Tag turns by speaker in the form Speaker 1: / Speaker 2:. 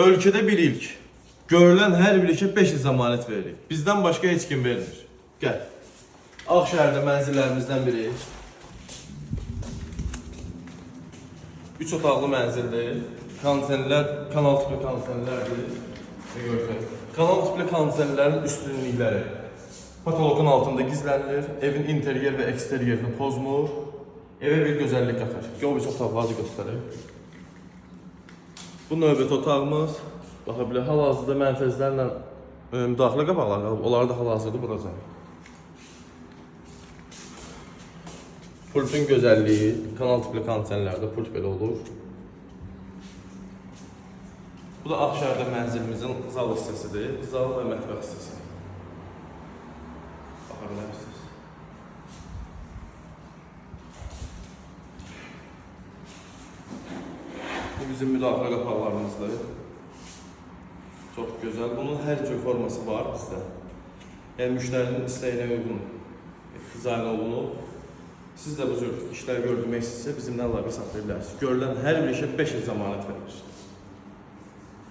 Speaker 1: Ölkədə bir ilk. Görülən hər bir işə 5 il zəmanət veririk. Bizdən başqa heç kim vermir. Gəl. Ağşəhərdə mənzillərimizdən biri. 3 otaqlı mənzildir. Kondisionerlər, kanal tipli kondisionerlərdir. Kanal tipli kondisionerlərin üstünlükləri patoloqun altında gizlənilir. Evin interyer və eksteryerini pozmur. Evə bir gözəllik qatar. Gəl bir otaqları göstərir. Bu növbəti otağımız. Baxa bilər, hal-hazırda mənfəzlərlə müdaxilə qabaqları qalıb. Onları da hal-hazırda vuracaq. Pultun gözəlliyi, kanal tipli kondisionerlərdə pult belə olur. Bu da Ağşəhərdə mənzilimizin zal hissəsidir. Zal və mətbəx hissəsi. Baxa bilərsiniz. Bu bizim müdaxilə qapaqlarımızdır. Çox gözəl. Bunun hər cür forması var bizdə. Yəni müştərinin istəyinə uyğun dizayn olunub. Siz də bu cür işlər gördürmək istəyirsə bizimlə əlaqə saxlaya bilərsiniz. Görülən hər bir işə 5 il zəmanət verilir.